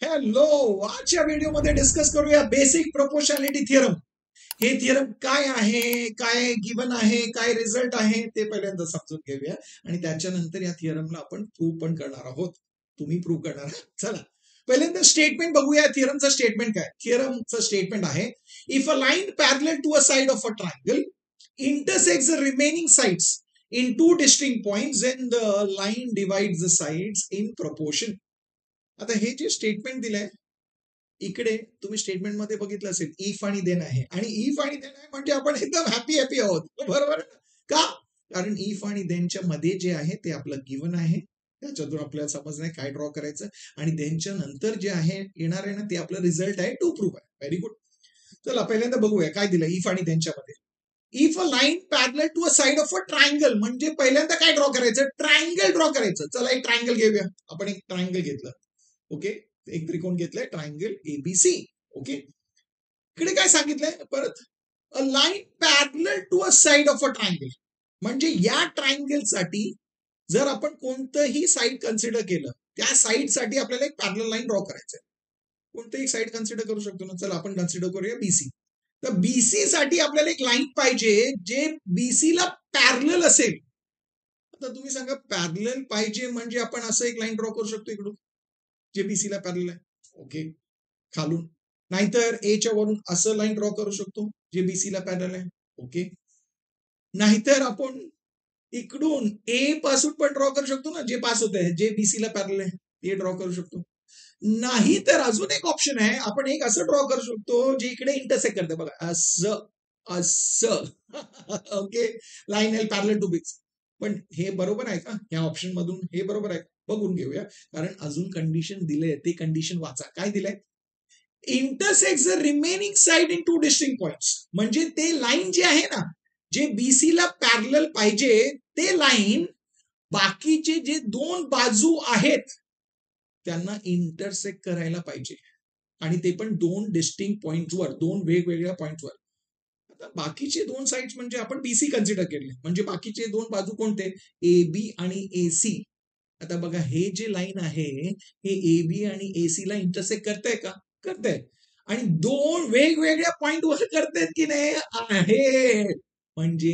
Hello. आजच्या व्हिडिओमध्ये discuss करूया बेसिक प्रोपोर्शनॅलिटी थिअरम. हे थिअरम काय आहे, काय गिवन आहे, काय रिझल्ट आहे ते पहिल्यांदा समजून घेऊया आणि त्याच्यानंतर या थिअरमला आपण प्रूव्ह पण करणार आहोत. तुम्ही प्रूव्ह करणार आहात. चला पहिल्यांदा स्टेटमेंट बघूया. थिअरमचं स्टेटमेंट काय? थिअरमचं स्टेटमेंट आहे, if a line parallel to a side of a triangle intersects the remaining sides in two distinct points, then the line divides the sides in proportion. आता हे जे स्टेटमेंट दिलंय इकडे तुम्ही स्टेटमेंट मध्ये बघितलं असेल, इफ आणि देन आहे, आणि इफ आणि देन आहे म्हणजे आपण एकदम हॅपी आहोत, बरोबर का? कारण इफ आणि देनच्या मध्ये जे आहे ते आपलं गिवन आहे, त्याच्यातून आपल्याला समजणं काय ड्रॉ करायचं, आणि देनच्या नंतर जे आहे येणार आहे ना ते आपलं रिझल्ट आहे, टू प्रूव्ह आहे. Very good. चला पहिल्यांदा बघूया काय दिलं इफ आणि देनच्या मध्ये. If a line parallel to a side of a triangle, म्हणजे पहिल्यांदा काय ड्रॉ करायचं? ट्रायंगल ड्रॉ करायचं. चला एक ट्रायंगल घेऊया. आपण एक ट्रायंगल घेतलं. ओके, एक त्रिकोण घेतलंय, ट्रायंगल एबीसी. ओके, इकडे काय सांगितलंय परत? A line parallel to a side of a triangle, म्हणजे या ट्रायंगल साठी जर आपण कोणतंही साइड कन्सिडर केलं, त्या साइड साठी आपल्याला एक पॅरलल लाईन ड्रॉ करायचं. कोणतंही साइड कन्सिडर करू शकतो ना. चला आपण कन्सिडर करूया बीसी. तर बीसी साठी आपल्याला एक लाईन पाहिजे जे बीसी ला पॅरलल असेल. आता तुम्ही सांगा, पॅरलल पाहिजे म्हणजे आपण असं एक लाईन ड्रॉ करू शकतो इकडून जे बीसी ला पॅरलल आहे. ओके, खालून. नाहीतर एच्या वरून असं लाईन ड्रॉ करू शकतो जे बीसी ला पॅरलल आहे. ओके, नाहीतर आपण इकडून ए पासून पण ड्रॉ करू शकतो ना, जे पास होत आहे, जे बीसी ला पॅरलल आहे ते ड्रॉ करू शकतो. नाही तर अजून एक ऑप्शन आहे, आपण एक असं ड्रॉ करू शकतो जे इकडे इंटरसेक्ट करते बघा, असं असं. Okay, line L parallel to BC. पण हे बरोबर आहे का? या ऑप्शन मधून हे बरोबर आहे? बघून घेऊया, कारण अजून कंडिशन दिलंय, ते कंडिशन वाचा. काय दिलंय? Intersect the remaining side in two distinct points, म्हणजे ते लाईन जे आहे ना, जे बीसी ला पॅरलल पाहिजे, ते लाईन बाकीचे जे दोन बाजू आहेत त्यांना इंटरसेक्ट करायला पाहिजे, आणि ते पण दोन डिस्टिंक्ट पॉइंट्सवर, दोन वेगवेगळ्या पॉइंट्सवर. आता बाकीचे दोन साइड्स म्हणजे आपण बीसी कन्सिडर केले, म्हणजे बाकीचे दोन बाजू कोणते? ए बी आणि ए सी. आता बघा, हे जे लाईन आहे हे ए बी आणि ए सी ला इंटरसेक्ट करताय का? करताय. आणि दोन वेगवेगळ्या पॉइंटवर करतायत की नाही? आहे. म्हणजे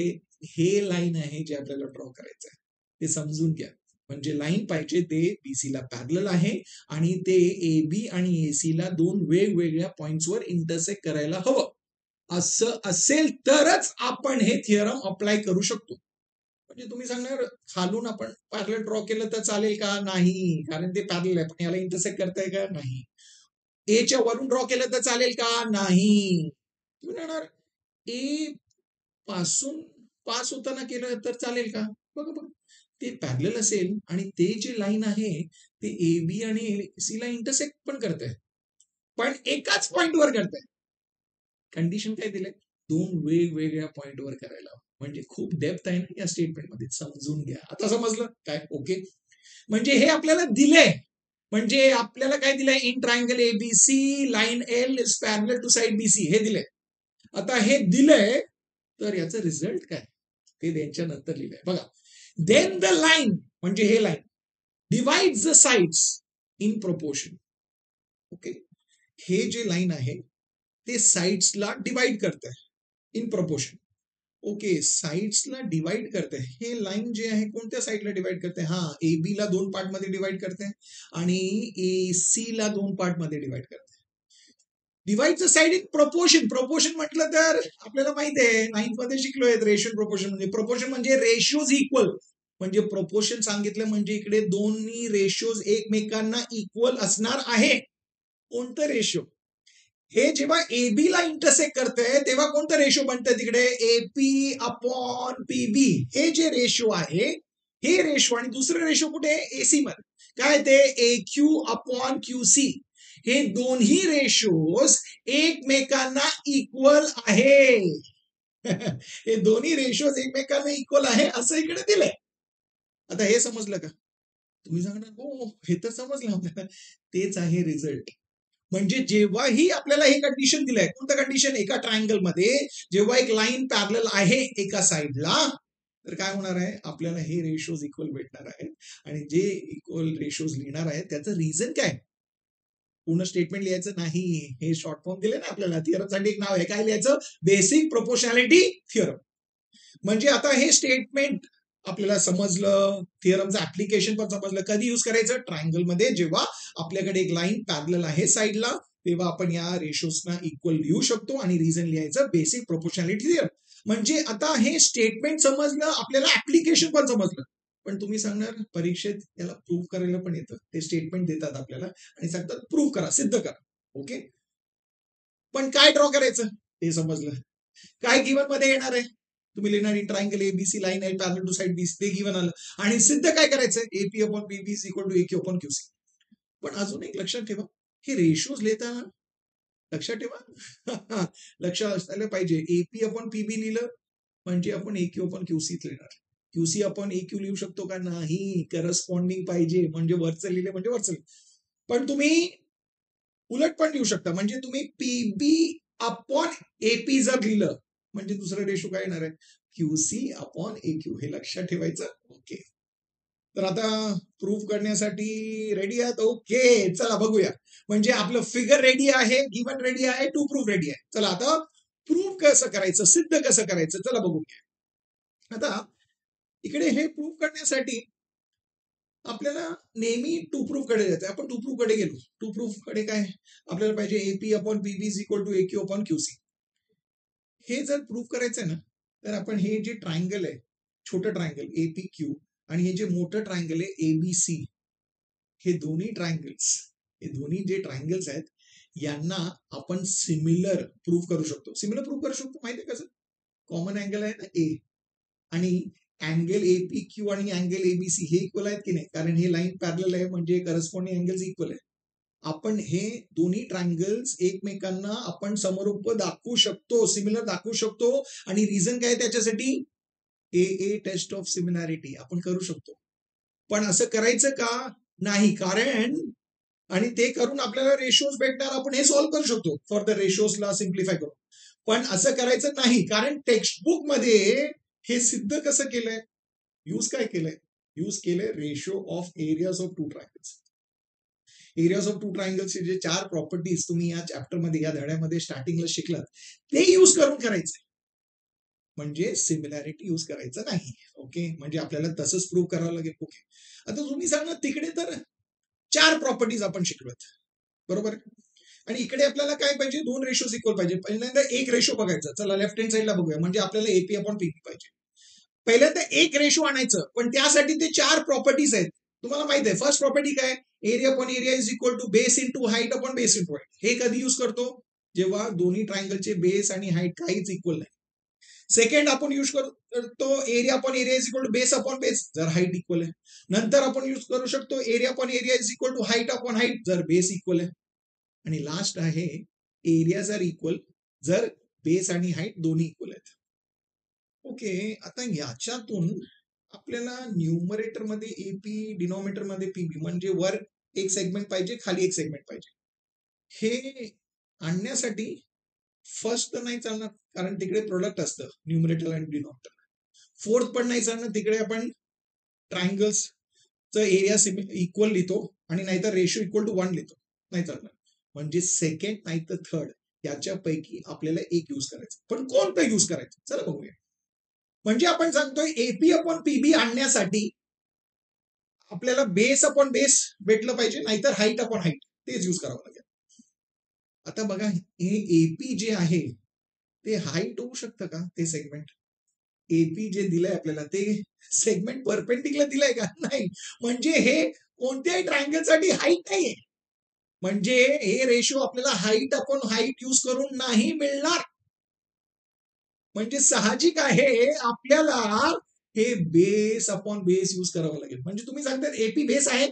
हे लाईन आहे जे आपल्याला ड्रॉ करायचं आहे, ते समजून घ्या. म्हणजे लाईन पाहिजे ते बीसी ला पॅरलल आहे, आणि ते ए बी आणि ए सी ला दोन वेगवेगळ्या पॉइंट्सवर इंटरसेक्ट करायला हवं. असं असेल तरच आपण हे थिअरम अप्लाय करू शकतो. म्हणजे तुम्ही सांगणार, खालून आपण पॅरलल ड्रॉ केलं तर चालेल का? नाही, कारण ते पॅरलल आहे, पण याला इंटरसेक्ट करताय का? नाही. एच्या वरून ड्रॉ केलं तर चालेल का? नाही. तुम्ही म्हणणार, ए पासून पास होताना केलं तर चालेल का? बघा बघा, ते पॅरलल असेल आणि ते जे लाईन आहे ते ए बी आणि ए सी ला इंटरसेक्ट पण करत आहे, पण एकाच पॉइंटवर करत आहे. कंडिशन काय दिलंय? दोन वेगवेगळ्या पॉइंटवर करायला. म्हणजे खूप डेप्थ आहे ना या स्टेटमेंटमध्ये, समजून घ्या. आता समजलं काय? ओके, म्हणजे हे आपल्याला दिलंय. म्हणजे आपल्याला काय दिलंय? In triangle ABC line L is parallel to side BC, हे दिलंय. आता हे दिलंय तर याचं रिझल्ट काय ते त्यांच्या नंतर लिहिलंय बघा. देन द लाईन, म्हणजे हे line divide the sides in proportion. Okay, हे जे लाईन आहे ते साइड्सला डिवाइड करत आहे इन प्रोपोर्शन. ओके, साइड्सला डिवाइड करते. हे लाईन जे आहे कोणत्या साइडला डिवाइड करते? हा, ए बी ला दोन पार्ट मध्ये डिवाइड करते आणि ए सी ला दोन पार्ट मध्ये डिवाइड करते. Divide the side in proportion. Proportion म्हटलं तर आपल्याला माहिती आहे, नाईन्थ मध्ये शिकलोय, रेशियो प्रोपोर्शन. म्हणजे प्रोपोर्शन म्हणजे रेशियोज इक्वल. म्हणजे प्रोपोर्शन सांगितलं म्हणजे इकडे दोन्ही रेशियोज एकमेकांना इक्वल असणार आहे. कोणतं रेशियो? हे जेव्हा एबी ला इंटरसेक्ट करते तेव्हा कोणतं रेशो बनतं तिकडे? AP upon PB. हे जे रेशो आहे हे रेशो, आणि दुसरं रेशो कुठे? एसी मध्ये. काय ते? ए क्यू अपॉन क्यू सी. हे दोन्ही रेशोज एकमेकांना इक्वल आहे. हे दोन्ही रेशोज एकमेकांना इक्वल आहे असं इकडे दिलंय. आता हे समजलं का? तुम्ही सांगणार हो हे तर समजलं आपल्याला. तेच आहे रिझल्ट. म्हणजे जेव्हाही आपल्याला हे कंडिशन दिलंय, कोणतं कंडिशन? एका ट्रायंगल मध्ये जेव्हा एक लाईन पॅरलल आहे एका साइडला, तर काय होणार आहे? आपल्याला हे रेशोज इक्वल भेटणार आहेत, आणि जे इक्वल रेशोज लिहिणार आहेत त्याचं रिझन काय? पूर्ण स्टेटमेंट लिहायचं नाही. हे शॉर्ट फॉर्म दिले ना आपल्याला, थिअरमसाठी एक नाव आहे. काय लिहायचं? Basic proportionality theorem. म्हणजे आता हे स्टेटमेंट आपल्याला समजलं, थिअरमचं ऍप्लिकेशन पण समजलं. कधी युज करायचं? ट्रायंगल मध्ये, जेव्हा आपल्याकडे एक लाईन पॅरलल आहे साईडला, तेव्हा आपण या रेशोजना इक्वल लिहू शकतो आणि रिझन लिहायचं बेसिक प्रोपोर्शनॅलिटी थिअरम. म्हणजे आता हे स्टेटमेंट समजलं, आपल्याला ऍप्लिकेशन पण समजलं. पण तुम्ही सांगणार परीक्षेत याला प्रूव्ह करायला पण येतं. ते स्टेटमेंट देतात आपल्याला आणि सांगतात प्रूव्ह करा, सिद्ध करा. ओके, पण काय ड्रॉ करायचं हे समजलं. काय गिवन मध्ये येणार आहे? तुम्ही लिहिणार इन ट्रायंगल एबीसी लाईन आहे पॅरलल टू साइड बीसी, ते गिवन आलं. आणि सिद्ध काय करायचं? AP upon BB is equal to AQ upon QC. पण अजून एक लक्षात ठेवा, हे रेशोज लिहिताना लक्षात ठेवा लक्षात असलं पाहिजे, एपी अपॉन पीबी लिहिलं म्हणजे आपण एक्यू अपॉन क्यूसी लिहिणार. क्यूसी अपॉन एक्यू लिहू शकतो का? नाही, करस्पॉन्डिंग पाहिजे. म्हणजे वरचं लिहिले म्हणजे वरचं. पण तुम्ही उलट पण लिहू शकता. म्हणजे तुम्ही पीबी अपॉन एपी जर लिहिलं म्हणजे दुसरं रेशो काय येणार आहे? QC upon AQ. हे लक्षात ठेवायचं. ओके, तर आता प्रूव्ह करण्यासाठी रेडी आहात? ओके, चला बघूया. म्हणजे आपलं फिगर रेडी आहे, गिवन रेडी आहे, टू प्रूव्ह रेडी आहे. चला आता प्रूव्ह कसं करायचं, सिद्ध कसं करायचं, चला बघूया. आता इकडे हे प्रूव्ह करण्यासाठी आपल्याला नेहमी टू प्रूफ कडे जायचं. आपण टू प्रूफ कडे गेलो. टू प्रूफ कडे काय आपल्याला पाहिजे? AP upon PB is equal to AQ upon QC. हे जर प्रूफ करायचं ना, तर आपण हे जे ट्रायंगल आहे, छोटं ट्रायंगल एपी क्यू आणि हे जे मोठं ट्रायंगल आहे एबीसी, हे दोन्ही ट्रायंगल्स, हे दोन्ही जे ट्रायंगल्स आहेत यांना आपण सिमिलर प्रूफ करू शकतो. सिमिलर प्रूफ करू शकतो माहिती आहे कसं? कॉमन अँगल आहे ना ए, आणि अँगल एपी क्यू आणि अँगल एबीसी हे इक्वल आहेत की नाही? कारण हे लाईन पॅरलल आहे म्हणजे करस्पॉन्डिंग अँगल्स इक्वल आहे. आपण हे दोन्ही ट्रायंगल्स एकमेकांना आपण समरूप दाखवू शकतो, सिमिलर दाखवू शकतो. आणि रिझन काय त्याच्यासाठी? ए टेस्ट ऑफ सिमिलॅरिटी आपण करू शकतो. पण असं करायचं का? नाही, कारण आणि ते करून आपल्याला रेशोज भेटणार, आपण हे सॉल्व्ह करू शकतो फॉर द रेशोजला सिम्प्लिफाय करून. पण असं करायचं नाही, कारण टेक्स्टबुक मध्ये हे सिद्ध कसं केलंय? यूज काय केलंय? यूज केलंय ratio of areas of two triangles. Areas of two ट्रायंगल्सचे जे 4 प्रॉपर्टीज तुम्ही या चॅप्टरमध्ये, या धड्यामध्ये स्टार्टिंगला शिकलात, ते यूज करून करायचंय. म्हणजे सिमिलॅरिटी यूज करायचं नाही. ओके, म्हणजे आपल्याला तसंच प्रूव्ह करावं लागेल. ओके, आता तुम्ही सांगा तिकडे तर 4 प्रॉपर्टीज आपण शिकलोत, बरोबर? आणि इकडे आपल्याला काय पाहिजे? 2 रेशोज इक्वल पाहिजे. पहिल्यांदा एक रेशो बघायचा. चला लेफ्ट हँड साईडला बघूया. म्हणजे आपल्याला एपी अपॉन पीपी पाहिजे. पहिल्यांदा एक रेशो आणायचं, पण त्यासाठी ते 4 प्रॉपर्टीज आहेत. तुम्हाला माहित आहे फर्स्ट प्रॉपर्टी काय? Area upon area is equal to base into height upon base into height. हे कधी यूज करतो? जेव्हा दोन्ही ट्रायंगलचे बेस आणि हाईट काहीच इक्वल नाही. सेकंड आपण यूज करतो area upon area is equal to base upon base जर हाईट इक्वल आहे. नंतर आपण यूज करू शकतो area upon area is equal to height upon height जर बेस इक्वल आहे. आणि लास्ट आहे एरिया जर इक्वल जर बेस आणि हाईट दोन्ही इक्वल आहेत. ओके, आता याच्यातून आपल्याला न्यूमरेटर मध्ये एपी, डिनॉमिनेटर मध्ये पीबी, म्हणजे वर एक सेगमेंट पाहिजे, खाली एक सेगमेंट पाहिजे. हे आणण्यासाठी फर्स्ट तर नाही चालणार, कारण तिकडे प्रोडक्ट असतं न्यूमरेटर आणि डिनॉमिनेटर. फोर्थ पण नाही चालणार, तिकडे आपण ट्रायंगल्सचं एरिया इक्वल लिहितो आणि नाहीतर रेशो इक्वल टू 1 लिहितो, नाही चालणार. म्हणजे सेकंड नाही तर थर्ड याच्यापैकी आपल्याला एक यूज करायचं. पण कोणतं यूज करायचं? चला बघूया. म्हणजे आपण सांगतोय एपी अपॉन पीबी आणण्यासाठी आपल्याला बेस अपॉन बेस भेटलं पाहिजे, नाहीतर हाईट अपॉन हाईट तेच यूज करावं लागेल. आता बघा, हे एपी जे आहे ते हाईट होऊ शकतं का? ते सेगमेंट एपी जे दिलंय आपल्याला ते सेगमेंट परपेंडिक्युलर दिलंय का? नाही. म्हणजे हे कोणत्याही ट्रायंगलसाठी हाईट नाहीये. म्हणजे हे रेशो आपल्याला हाईट अपॉन हाईट यूज करून नाही मिळणार. म्हणजे साहजिक आहे आपल्याला हे बेस अपॉन बेस यूज करावं लागेल. म्हणजे तुम्ही सांगता एपी बेस आहे.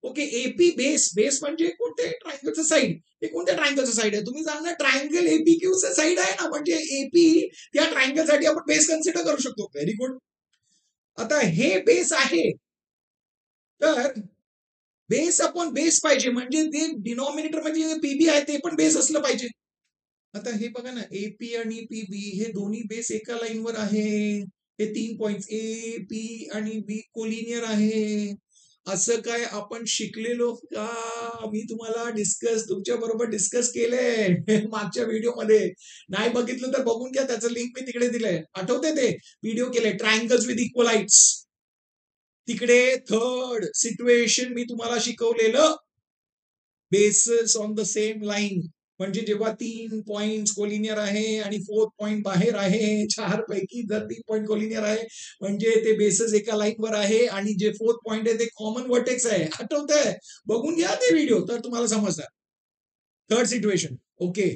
ओके, एपी बेस, बेस म्हणजे कोणत्या ट्रायंगलचं साईड? हे कोणत्या ट्रायंगलचं साईड आहे? तुम्ही सांगणार ट्रायंगल एपी क्यूचं साईड आहे ना, म्हणजे एपी त्या ट्रायंगलसाठी आपण बेस कन्सिडर करू शकतो. Very good. आता हे बेस आहे, तर बेस अपॉन बेस पाहिजे, म्हणजे ते डिनॉमिनेटर म्हणजे पीबी आहे ते पण बेस असलं पाहिजे. आता हे बघा ना, एपी आणि पीबी हे दोन्ही बेस एका लाईनवर आहे. हे 3 पॉइंट ए, पी आणि बी कोलिनियर आहे. असं काय आपण शिकलेलो का? मी तुम्हाला तुमच्या बरोबर डिस्कस केलंय मागच्या व्हिडिओमध्ये. नाही बघितलं तर बघून घ्या, त्याचं लिंक मी तिकडे दिलंय. आठवते ते व्हिडिओ केले ट्रायंगल्स विथ इक्वल हाईट्स. तिकडे थर्ड सिच्युएशन मी तुम्हाला शिकवलेलं, bases on the same line. म्हणजे जेव्हा 3 पॉइंट कोलिनियर आहे आणि 4th पॉइंट बाहेर आहे, 4 पैकी जर 3 पॉइंट कोलिनियर आहे म्हणजे ते बेसेस एका लाईनवर आहे आणि जे 4th पॉइंट आहे ते कॉमन वर्टेक्स आहे. आठवतंय? बघून घ्या ते व्हिडिओ तर तुम्हाला समजणार. Third situation. ओके,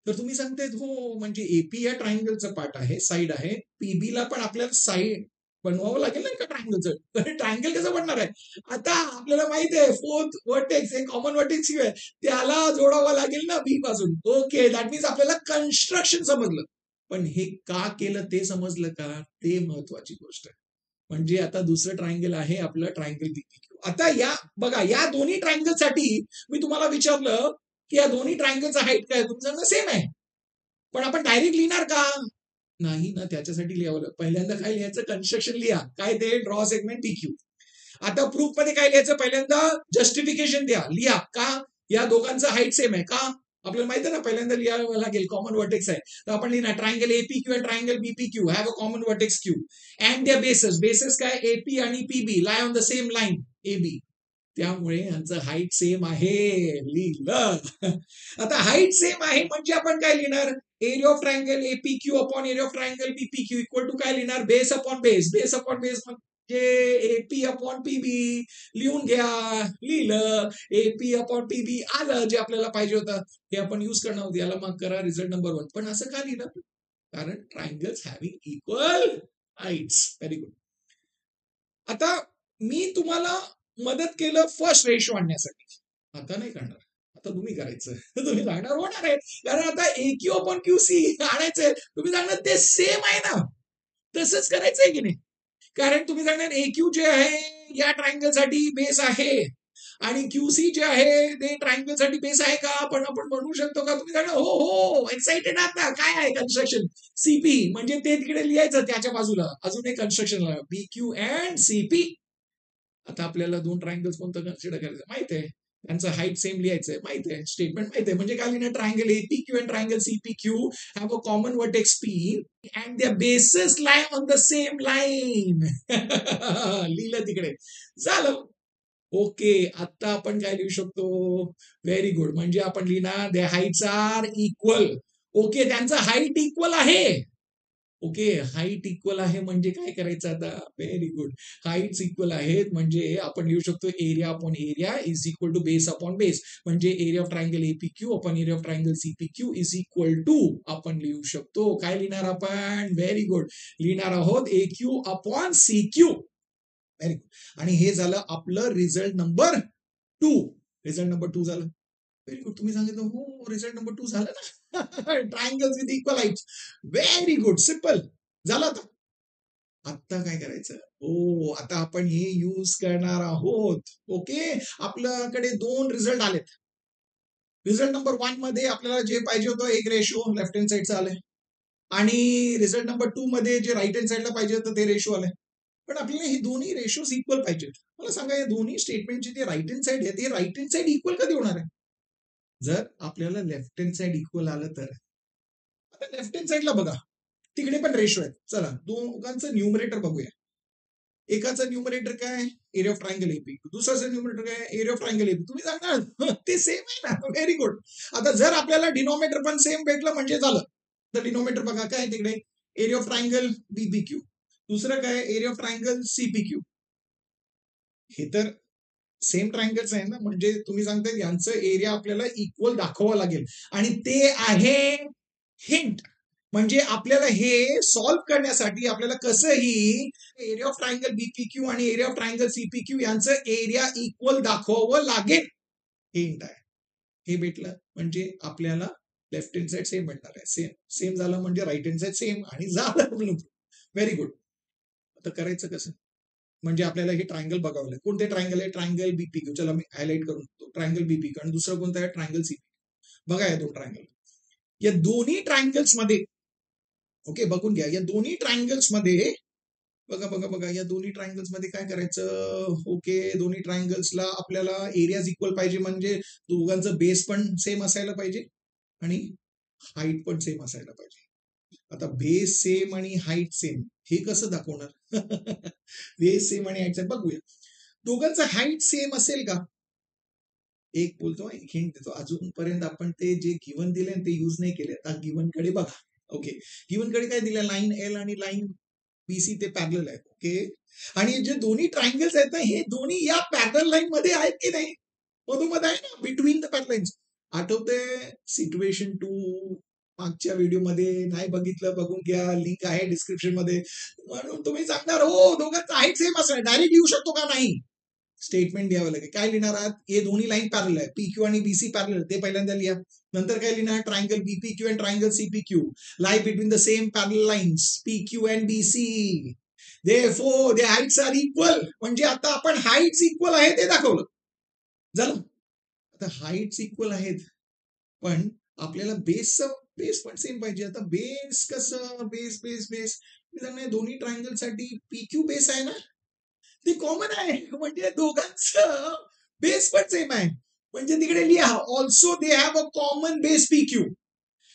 तर तुम्ही सांगतायत हो म्हणजे एपी या ट्रायंगलचा पार्ट आहे, साईड आहे. पीबी ला पण आपल्याला साईड बनवावं लागेल ना का ट्रायंगलचं? ट्रायंगल कसं बनणार आहे? आता आपल्याला माहित आहे 4th वर्टेक्स हे कॉमन वर्टेक्स आहे, त्याला जोडावं लागेल ना बी पासून. ओके, दॅट मीन्स आपल्याला कन्स्ट्रक्शन समजलं. पण हे का केलं ते समजलं का? ते महत्वाची गोष्ट आहे. म्हणजे आता दुसरं ट्रायंगल आहे आपलं ट्रायंगल बीपीक्यू. आता या बघा, या दोन्ही ट्रायंगलसाठी मी तुम्हाला विचारलं की या दोन्ही ट्रायंगलचा हाईट काय? तुमचं सेम आहे, पण आपण डायरेक्ट लिहिणार का? नाही ना, त्याच्यासाठी लिहावं. पहिल्यांदा काय लिहायचं? कन्स्ट्रक्शन लिहा. काय ते? Draw segment PQ. आता प्रूफ मध्ये काय लिहायचं? पहिल्यांदा जस्टिफिकेशन द्या, लिहा का या दोघांचं हाईट सेम आहे का? आपल्याला माहिती आहे ना, पहिल्यांदा लिहावं लागेल. कॉमन वर्टेक्स आहे तर आपण लिहिणार triangle APQ and triangle BPQ have a common vertex Q and their bases. Bases काय? एपी आणि PB lie on the same line AB. त्यामुळे यांचं हाईट सेम आहे. लिहिलं. आता हाईट सेम आहे म्हणजे आपण काय लिहिणार? Area of triangle APQ upon area of triangle BPQ equal to काय लिहिणार? Base upon base. Base upon base म्हणजे एपी अपॉन पीबी. लिहून घ्या. लिहिलं. एपी अपॉन पीबी आलं, जे आपल्याला पाहिजे होतं हे आपण युज करणार होतं. याला मग करा रिझल्ट नंबर 1. पण असं का लिहिलं? कारण triangles having equal heights. Very good. आता मी तुम्हाला मदत केलं फर्स्ट रेशो आणण्यासाठी. आता नाही करणार, आता तुम्ही करायचं. तुम्ही सांगणार होणार आहे, कारण आता AQ अपॉन QC आणायचंय. तुम्ही सांगणार ते सेम आहे ना, तसंच करायचंय की नाही? कारण तुम्ही सांगणार AQ जे आहे या ट्रायंगल साठी बेस आहे आणि QC जे आहे ते ट्रायंगल साठी बेस आहे का? पण आपण बनवू शकतो का? तुम्ही सांगणार हो हो, एक्साइटेड आता. काय आहे? Construction CP. म्हणजे ते तिकडे लिहायचं त्याच्या बाजूला अजून एक कन्स्ट्रक्शन BQ अँड CP. आता आपल्याला 2 ट्रायंगल्स कोणतं कन्सिडर करायचं माहित आहे, त्यांचं हाईट सेम लिहायचंय माहित आहे, स्टेटमेंट माहित आहे. म्हणजे काय लिहिणार? Triangle APQ and triangle CPQ have a common vertex P and their bases lie on the same line. लिहिलं तिकडे, झालं. ओके, आता आपण काय लिहू शकतो? Very good. म्हणजे आपण लिहिणार दे हाईट्स आर इक्वल. ओके, त्यांचं हाईट इक्वल आहे. ओके, हाईट इक्वल आहे म्हणजे काय करायचं आता? Very good. हाईट्स इक्वल आहेत म्हणजे आपण लिहू शकतो area upon area is equal to base upon base. म्हणजे area of triangle APQ upon area of triangle CPQ is equal to आपण लिहू शकतो. काय लिहिणार आपण? Very good. लिहिणार आहोत AQ upon CQ. Very good. आणि हे झालं आपलं रिझल्ट नंबर 2. रिझल्ट नंबर 2 झालं. Very good. तुम्ही सांगितलं हो, रिझल्ट नंबर 2 झालं ना. Triangles with equal heights. Very good. Simple झालं. आता आता काय करायचं? हो, आता आपण हे यूज करणार आहोत. ओके, आपल्याकडे 2 रिझल्ट आलेत. रिझल्ट नंबर 1 मध्ये आपल्याला जे पाहिजे होतं एक रेशो लेफ्ट हँड साईडचं आलंय आणि रिझल्ट नंबर 2 मध्ये जे राईट हँड साईडला पाहिजे होतं ते रेशो आलंय. पण आपल्याला हे दोन्ही रेशोज इक्वल पाहिजेत. मला सांगा, या दोन्ही स्टेटमेंटची जे राईट हँड साईड आहे ते राईट हँड साईड इक्वल कधी होणार आहे? जर आपल्याला लेफ्ट हँड साईड इक्वल आलं तर. आता लेफ्ट हँड साईडला बघा, तिकडे पण रेशो आहेत. चला दोघांचं न्यूमरेटर बघूया. एकाचं न्यूमरेटर काय? Area of triangle AP. दुसऱ्याचं न्यूमरेटर काय? Area of triangle AP. तुम्ही सांगणार ते सेम आहे ना. Very good. आता जर आपल्याला डिनॉमिनेटर पण सेम भेटलं म्हणजे झालं. तर डिनॉमिनेटर बघा काय तिकडे? Area of triangle BBQ. दुसरं काय? Area of triangle CPQ. हे तर सेम ट्रायंगल्स आहे ना, म्हणजे तुम्ही सांगताय यांचं एरिया आपल्याला इक्वल दाखवावं लागेल आणि ते आहे हिंट. म्हणजे आपल्याला हे सॉल्व्ह करण्यासाठी आपल्याला कसंही एरिया ऑफ ट्रायंगल बीपीक्यू आणि एरिया ऑफ ट्रायंगल सीपीक्यू यांचं एरिया इक्वल दाखवावं लागेल. हिंट आहे. हे भेटलं म्हणजे आपल्याला लेफ्ट हँड साईड सेम भेटणार आहे. सेम सेम झालं म्हणजे राईट हँड साईड सेम आणि झालं. Very good. आता करायचं कसं? म्हणजे आपल्याला हे ट्रायंगल बघावं लागेल. कोणते ट्रायंगल आहे? Triangle BPQ. चला मी हायलाइट करून ट्रायंगल बीपीक्यू. आणि दुसरं कोणतं आहे? Triangle CPQ. बघा या 2 ट्रायंगल. या दोन्ही ट्रायंगल्स मध्ये, ओके बघून घ्या, या दोन्ही ट्रायंगल्स मध्ये बघा बघा बघा, या दोन्ही ट्रायंगल्स मध्ये काय करायचं? ओके, दोन्ही ट्रायंगल्सला आपल्याला एरियाज इक्वल पाहिजे, म्हणजे दोघांचं बेस पण सेम असायला पाहिजे आणि हाईट पण सेम असायला पाहिजे. आता बेस सेम आणि हाईट सेम हे कसं दाखवणार? बेस सेम आणि हाईट सेम बघूया. दोघांचं हाईट सेम असेल का? एक बोलतो, एक हिंट देतो. अजूनपर्यंत आपण ते जे गिवन दिले ते युज नाही केले. आता गिवन कडे बघा. ओके, गिवन कडे काय दिलं? लाईन एल आणि लाईन बीसी ते पॅरलल आहेत. ओके, आणि जे दोन्ही ट्रायंगल्स आहेत ना, हे दोन्ही या पॅरलल लाईन मध्ये आहेत की नाही? मधोमध आहे ना, बिटवीन द पॅरलाईन्स. आठवते सिच्युएशन 2 मागच्या व्हिडिओ मध्ये? नाही बघितलं, बघून घ्या, लिंक आहे डिस्क्रिप्शन मध्ये. म्हणून तुम्ही सांगणार हो दोघांचा हाईट सेम असणार, डायरेक्ट येऊ शकतो का? नाही, स्टेटमेंट द्यावं लागेल. काय लिहिणार आहात? हे दोन्ही लाईन पॅरलल आहे, पी क्यू आणि बीसी पॅरलल, ते पहिल्यांदा लिहा. नंतर काय लिहिणार? Triangle BPQ and triangle CPQ lie between the same parallel lines PQ and BC. Therefore their heights are equal. म्हणजे आता आपण हाईट्स इक्वल आहे ते दाखवलं. झालं. आता हाईट्स इक्वल आहेत, पण आपल्याला बेस पण सेम पाहिजे. आता बेस कसं? बेस बेस बेस दोन्ही ट्रायंगल साठी PQ बेस आहे ना, ते कॉमन आहे, म्हणजे दोघांचं बेस पण सेम आहे. म्हणजे तिकडे लिहा also they have a common base PQ.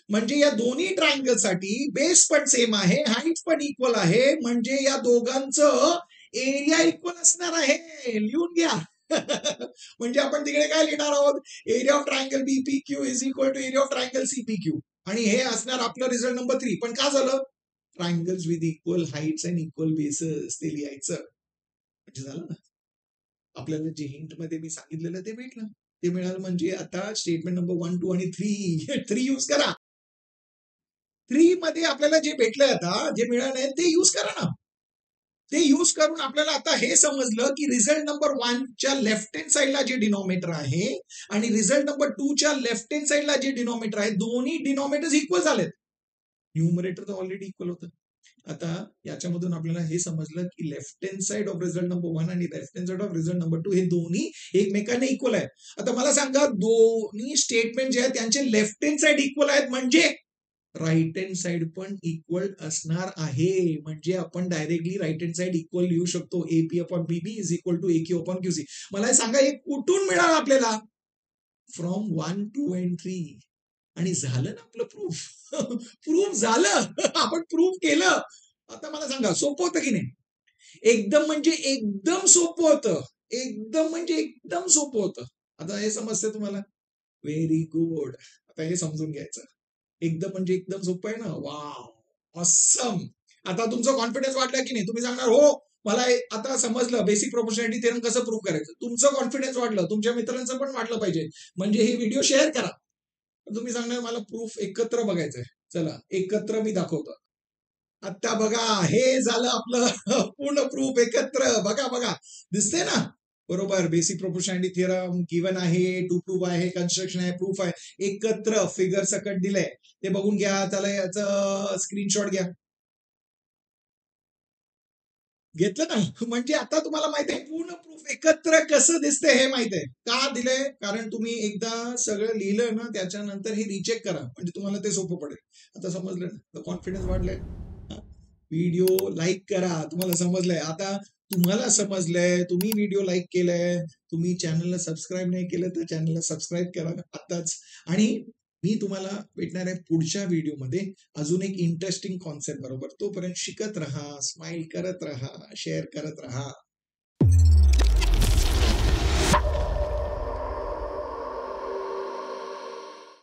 म्हणजे या दोन्ही ट्रायंगल साठी बेस पण सेम आहे, हाईट पण इक्वल आहे, म्हणजे या दोघांचं एरिया इक्वल असणार आहे. लिहून घ्या. म्हणजे आपण तिकडे काय लिहिणार आहोत? Area of triangle BPQ is equal to area of triangle CPQ, आणि हे असणार आपलं रिझल्ट नंबर 3. पण का झालं? Triangles with equal heights and equal bases ते लिहायचं. म्हणजे झालं ना, आपल्याला जे हिंट मध्ये मी सांगितलेलं ते भेटलं. ते मिळालं, म्हणजे आता स्टेटमेंट नंबर 1, 2 आणि 3 यूज करा. 3 मध्ये आपल्याला जे भेटलंय, आता जे मिळालंय ते यूज करा ना. ते यूज करून आपल्याला आता हे समजलं की रिझल्ट नंबर 1 च्या लेफ्ट हँड साईडला जे डिनॉमिनेटर आहे आणि रिझल्ट नंबर 2 च्या लेफ्ट हँड साईडला जे डिनॉमिनेटर आहे, दोन्ही डिनॉमिनेटर्स इक्वल झालेत. न्यूमरेटर तर ऑलरेडी इक्वल होतं. आता याच्यामधून आपल्याला हे समजलं की left hand side of result number 1 आणि left hand side of result number 2 हे दोन्ही एकमेकांना इक्वल आहेत. आता मला सांगा, दोन्ही स्टेटमेंट जे आहेत त्यांचे लेफ्ट हँड साइड इक्वल आहेत, म्हणजे राईट हँड साइड पण इक्वल असणार आहे. म्हणजे आपण directly right hand side equal लिहू शकतो. AP upon BB is equal to AQ upon QC. मला हे सांगा, हे कुठून मिळालं आपल्याला? From 1, 2 and 3. आणि झालं ना आपलं प्रूफ. प्रूफ झालं. आपण प्रूफ केलं. आता मला सांगा, सोपं होतं की नाही? एकदम म्हणजे एकदम सोपं होतं. एकदम म्हणजे एकदम सोपं होतं. आता हे समजतं तुम्हाला? Very good. आता हे समजून घ्यायचं. एकदम म्हणजे एकदम सोपं आहे ना. Wow, awesome. आता तुमचं कॉन्फिडन्स वाढला की नाही? तुम्ही सांगणार हो, मला आता समजलं बेसिक प्रोपोर्शनॅलिटी थेरम कसं प्रूव्ह करायचं. तुमचं कॉन्फिडन्स वाढलं, तुमच्या मित्रांचं पण वाढलं पाहिजे. म्हणजे हे व्हिडिओ शेअर करा. तुम्ही सांगणार मला प्रूफ एकत्र बघायचंय. चला एकत्र मी दाखवतो. आता बघा, हे झालं आपलं पूर्ण प्रूफ एकत्र. बघा बघा, दिसते ना? बरोबर. बेसिक प्रोपोर्शनॅलिटी थिअरम गिवन आहे, टू प्रूफ आहे, कन्स्ट्रक्शन आहे, प्रूफ आहे, एकत्र फिगर सकट दिलंय. ते बघून घ्या. त्याला याचं स्क्रीनशॉट घ्या. घेतलं ना? म्हणजे आता तुम्हाला माहित आहे पूर्ण प्रूफ एकत्र कसं दिसतंय हे माहित आहे. का दिलंय? कारण तुम्ही एकदा सगळं लिहिलं ना, त्याच्यानंतर हे रिचेक करा, म्हणजे तुम्हाला ते सोपं पडेल. आता समजलं ना? कॉन्फिडन्स वाढलंय. व्हिडिओ लाईक करा. तुम्हाला समजलंय. आता तुम्हाला समजलंय, तुम्ही व्हिडिओ लाईक केलंय, तुम्ही चॅनलला सबस्क्राईब नाही केलं तर चॅनलला सबस्क्राईब करा आताच. आणि मी तुम्हाला भेटणार आहे पुढच्या व्हिडिओमध्ये अजून एक इंटरेस्टिंग कॉन्सेप्ट बरोबर. तोपर्यंत शिकत राहा, स्माइल करत राहा, शेअर करत राहा.